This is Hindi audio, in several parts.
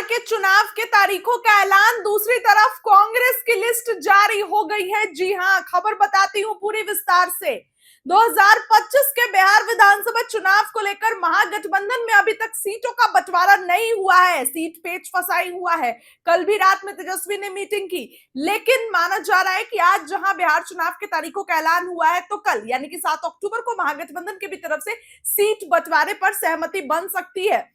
के चुनाव के तारीखों का ऐलान, दूसरी तरफ कांग्रेस की लिस्ट जारी हो गई है। जी हां, खबर बताती हूं पूरी विस्तार से। 2025 के बिहार विधानसभा चुनाव को लेकर महागठबंधन में अभी तक सीटों का बंटवारा नहीं हुआ है, सीट पेच फसाई हुआ है। कल भी रात में तेजस्वी ने मीटिंग की, लेकिन माना जा रहा है कि आज जहां बिहार चुनाव के तारीखों का ऐलान हुआ है, तो कल यानी कि 7 अक्टूबर को महागठबंधन की भी तरफ से सीट बंटवारे पर सहमति बन सकती है।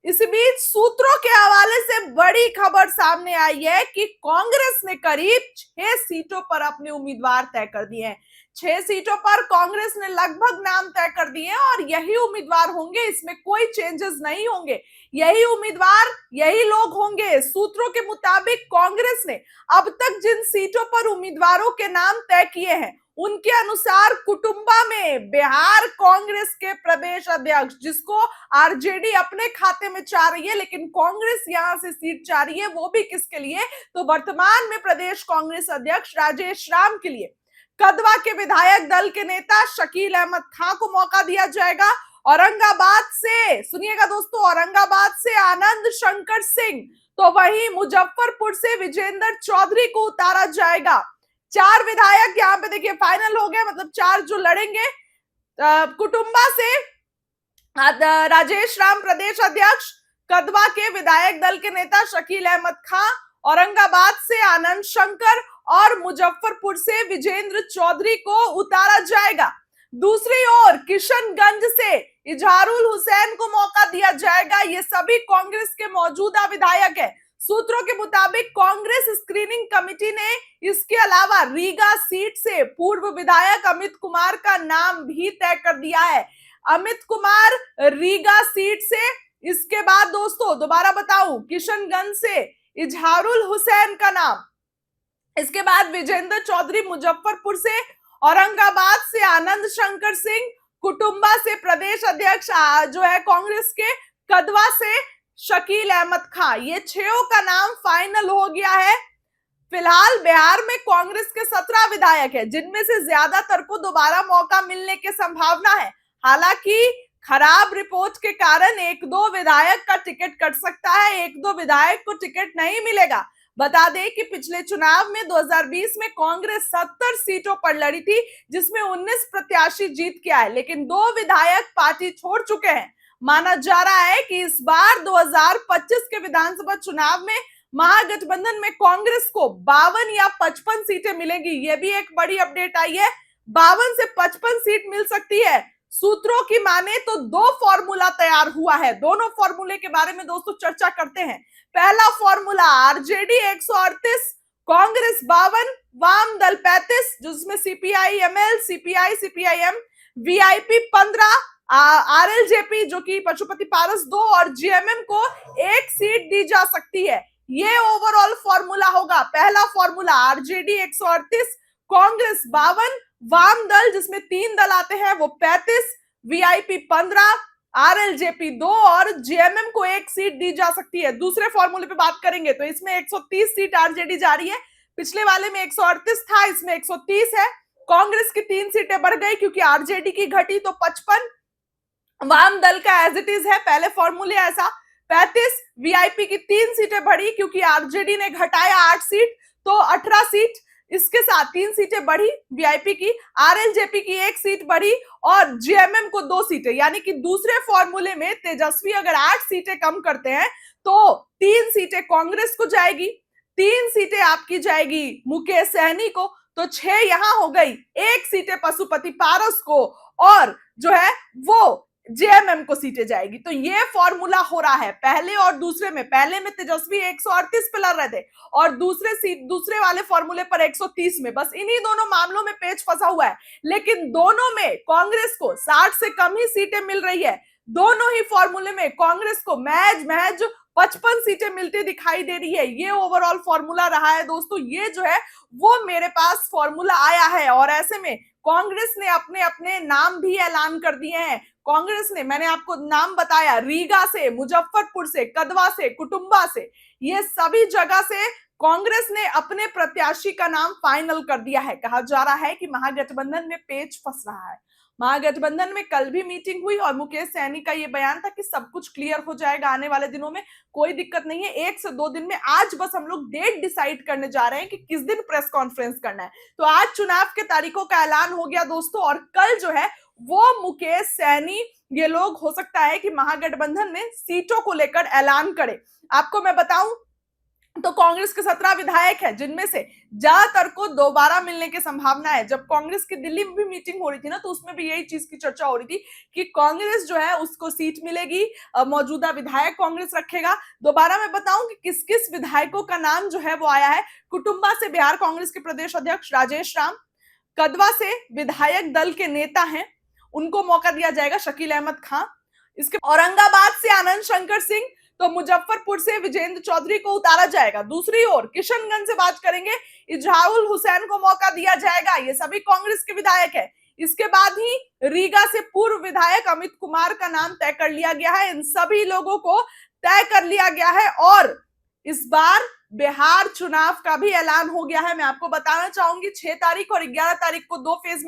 इस बीच सूत्रों के हवाले से बड़ी खबर सामने आई है कि कांग्रेस ने करीब 6 सीटों पर अपने उम्मीदवार तय कर दिए हैं। 6 सीटों पर कांग्रेस ने लगभग नाम तय कर दिए हैं और यही उम्मीदवार होंगे, इसमें कोई चेंजेस नहीं होंगे। यही उम्मीदवार, यही लोग होंगे। सूत्रों के मुताबिक कांग्रेस ने अब तक जिन सीटों पर उम्मीदवारों के नाम तय किए हैं, उनके अनुसार कुटुंबा में बिहार कांग्रेस के प्रदेश अध्यक्ष, जिसको आरजेडी अपने खाते में चाह रही है, लेकिन कांग्रेस यहां से सीट चाह रही है, वो भी किसके लिए? तो वर्तमान में प्रदेश कांग्रेस अध्यक्ष राजेश राम के लिए कदवा के विधायक दल के नेता शकील अहमद खां को मौका दिया जाएगा। औरंगाबाद से, सुनिएगा दोस्तों, औरंगाबाद से आनंद शंकर सिंह, तो वहीं मुजफ्फरपुर से विजेंद्र चौधरी को उतारा जाएगा। 4 विधायक यहाँ पे देखिए फाइनल हो गए, मतलब 4 जो लड़ेंगे। कुटुंबा से राजेश राम प्रदेश अध्यक्ष, कदवा के विधायक दल के नेता शकील अहमद खां, औरंगाबाद से आनंद शंकर और मुजफ्फरपुर से विजेंद्र चौधरी को उतारा जाएगा। दूसरी ओर किशनगंज से इजहारुल हुसैन को मौका दिया जाएगा। ये सभी कांग्रेस के मौजूदा विधायक है। सूत्रों के मुताबिक कांग्रेस स्क्रीनिंग कमेटी ने इसके अलावा रीगा सीट से पूर्व विधायक अमित कुमार का नाम भी तय कर दिया है। अमित कुमार रीगा सीट से, इसके बाद दोस्तों दोबारा बताऊं, किशनगंज से इजहारुल हुसैन का नाम, इसके बाद विजेंद्र चौधरी मुजफ्फरपुर से, औरंगाबाद से आनंद शंकर सिंह, कुटुंबा से प्रदेश अध्यक्ष जो है कांग्रेस के, कदवा से शकील अहमद खां। ये 6 का नाम फाइनल हो गया है। फिलहाल बिहार में कांग्रेस के 17 विधायक है, जिनमें से ज्यादातर को दोबारा मौका मिलने की संभावना है। हालांकि खराब रिपोर्ट के कारण 1-2 विधायक का टिकट कट सकता है, 1-2 विधायक को टिकट नहीं मिलेगा। बता दें कि पिछले चुनाव में 2020 में कांग्रेस 70 सीटों पर लड़ी थी, जिसमें 19 प्रत्याशी जीत के आए, लेकिन 2 विधायक पार्टी छोड़ चुके हैं। माना जा रहा है कि इस बार 2025 के विधानसभा चुनाव में महागठबंधन में कांग्रेस को 52 या 55 सीटें मिलेंगी। यह भी एक बड़ी अपडेट आई है, 52 से 55 सीट मिल सकती है। सूत्रों की माने तो 2 फॉर्मूला तैयार हुआ है। दोनों फॉर्मूले के बारे में दोस्तों चर्चा करते हैं। पहला फॉर्मूला आरजेडी 138, कांग्रेस 52, वाम दल 35, जिसमें CPI ML, CPI CPIM, VIP 15, RLJP जो कि पशुपति पारस 2 और जीएमएम को 1 सीट दी जा सकती है। ये ओवरऑल फॉर्मूला होगा। पहला फॉर्मूला आरजेडी 138, कांग्रेस 52, वाम दल जिसमें 3 दल आते हैं वो 35, वीआईपी 15, आरएलजेपी 2 और जीएमएम को 1 सीट दी जा सकती है। दूसरे फॉर्मूले पे बात करेंगे तो इसमें 130 सीट आरजेडी जा रही है। पिछले वाले में 138 था, इसमें 130 है। कांग्रेस की 3 सीटें बढ़ गई क्योंकि आरजेडी की घटी तो 55, वाम दल का एज इट इज है पहले फॉर्मूले ऐसा 35, वीआईपी की 3 सीटें बढ़ी क्योंकि आरजेडी ने घटाया 8 सीट तो 18 सीट, इसके साथ 3 सीटें बढ़ी वीआईपी की, आरएलजेपी की 1 सीट बढ़ी और जीएमएम को 2 सीटें। यानी कि दूसरे फॉर्मूले में तेजस्वी अगर 8 सीटें कम करते हैं तो 3 सीटें कांग्रेस को जाएगी, 3 सीटें आपकी जाएगी मुकेश सहनी को, तो 6 यहां हो गई, 1 सीटें पशुपति पारस को और जो है वो जेएमएम को सीटें जाएगी। तो ये फॉर्मूला हो रहा है पहले और दूसरे में। पहले में तेजस्वी 138 पे लड़ रहे थे और दूसरे वाले फॉर्मूले पर 130 में। बस इन्हीं दोनों मामलों में पेच फंसा हुआ है, लेकिन दोनों में कांग्रेस को 60 से कम ही सीटें मिल रही है। दोनों ही फॉर्मूले में कांग्रेस को महज 55 सीटें मिलती दिखाई दे रही है। ये ओवरऑल फॉर्मूला रहा है दोस्तों। ये जो है वो मेरे पास फॉर्मूला आया है और ऐसे में कांग्रेस ने अपने अपने नाम भी ऐलान कर दिए हैं। कांग्रेस ने, मैंने आपको नाम बताया, रीगा से, मुजफ्फरपुर से, कदवा से, कुटुंबा से, ये सभी जगह से कांग्रेस ने अपने प्रत्याशी का नाम फाइनल कर दिया है। कहा जा रहा है कि महागठबंधन में पेच फंस रहा है। महागठबंधन में कल भी मीटिंग हुई और मुकेश सहनी का ये बयान था कि सब कुछ क्लियर हो जाएगा आने वाले दिनों में, कोई दिक्कत नहीं है, 1 से 2 दिन में। आज बस हम लोग डेट डिसाइड करने जा रहे हैं कि किस दिन प्रेस कॉन्फ्रेंस करना है। तो आज चुनाव के तारीखों का ऐलान हो गया दोस्तों, और कल जो है वो मुकेश सहनी ये लोग हो सकता है कि महागठबंधन में सीटों को लेकर ऐलान करे। आपको मैं बताऊं तो कांग्रेस के 17 विधायक हैं, जिनमें से ज्यादातर को दोबारा मिलने की संभावना है। जब कांग्रेस की दिल्ली में भी मीटिंग हो रही थी ना, तो उसमें भी यही चीज की चर्चा हो रही थी कि कांग्रेस जो है उसको सीट मिलेगी, मौजूदा विधायक कांग्रेस रखेगा। दोबारा मैं बताऊं कि किस किस विधायकों का नाम जो है वो आया है। कुटुंबा से बिहार कांग्रेस के प्रदेश अध्यक्ष राजेश राम, कदवा से विधायक दल के नेता हैं, उनको मौका दिया जाएगा शकील अहमद खां। इसके औरंगाबाद से आनंद शंकर सिंह, तो मुजफ्फरपुर से विजेंद्र चौधरी को उतारा जाएगा। दूसरी ओर किशनगंज से बात करेंगे, इजहारुल हुसैन को मौका दिया जाएगा। ये सभी कांग्रेस के विधायक है। इसके बाद ही रीगा से पूर्व विधायक अमित कुमार का नाम तय कर लिया गया है। इन सभी लोगों को तय कर लिया गया है और इस बार बिहार चुनाव का भी ऐलान हो गया है। मैं आपको बताना चाहूंगी 6 तारीख और 11 तारीख को 2 फेज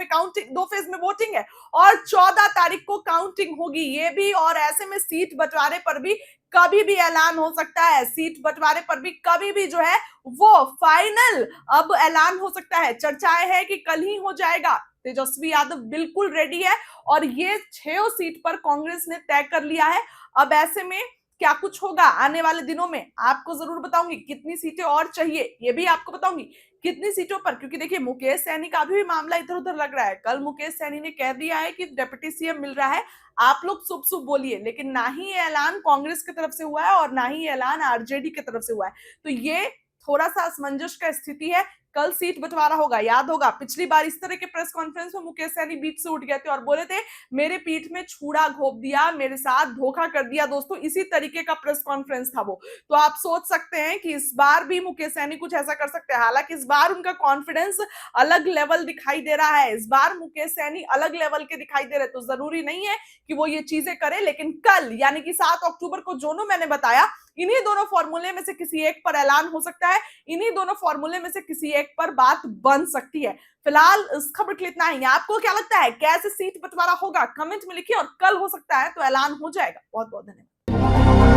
में वोटिंग है और 14 तारीख को काउंटिंग होगी ये भी। और ऐसे में सीट बंटवारे पर भी कभी भी ऐलान हो सकता है, सीट बंटवारे पर भी कभी भी जो है वो फाइनल अब ऐलान हो सकता है। चर्चाएं हैं कि कल ही हो जाएगा। तेजस्वी यादव बिल्कुल रेडी है और ये 6 सीट पर कांग्रेस ने तय कर लिया है। अब ऐसे में क्या कुछ होगा आने वाले दिनों में आपको जरूर बताऊंगी। कितनी सीटें और चाहिए ये भी आपको बताऊंगी, कितनी सीटों पर, क्योंकि देखिए मुकेश सहनी का भी मामला इधर उधर लग रहा है। कल मुकेश सहनी ने कह दिया है कि डिप्टी सीएम मिल रहा है, आप लोग शुभ शुभ बोलिए, लेकिन ना ही ये ऐलान कांग्रेस की तरफ से हुआ है और ना ही ऐलान आरजेडी की तरफ से हुआ है। तो ये थोड़ा सा असमंजस का स्थिति है। कल सीट बंटवारा होगा। याद होगा पिछली बार इस तरह के प्रेस कॉन्फ्रेंस में मुकेश सहनी बीच से उठ गए थे और बोले थे मेरे पीठ में छुरा घोंप दिया, मेरे साथ धोखा कर दिया। दोस्तों इसी तरीके का प्रेस कॉन्फ्रेंस था वो। तो आप सोच सकते हैं कि इस बार भी मुकेश सहनी कुछ ऐसा कर सकते हैं। हालांकि इस बार उनका कॉन्फिडेंस अलग लेवल दिखाई दे रहा है। इस बार मुकेश सहनी अलग लेवल के दिखाई दे रहे, तो जरूरी नहीं है कि वो ये चीजें करे। लेकिन कल यानी कि 7 अक्टूबर को जो मैंने बताया, इन्हीं दोनों फॉर्मूले में से किसी एक पर ऐलान हो सकता है। इन्हीं दोनों फॉर्मूले में से किसी एक पर बात बन सकती है। फिलहाल इस खबर के लिए इतना ही। आपको क्या लगता है कैसे सीट बंटवारा होगा, कमेंट में लिखिए और कल हो सकता है तो ऐलान हो जाएगा। बहुत बहुत धन्यवाद।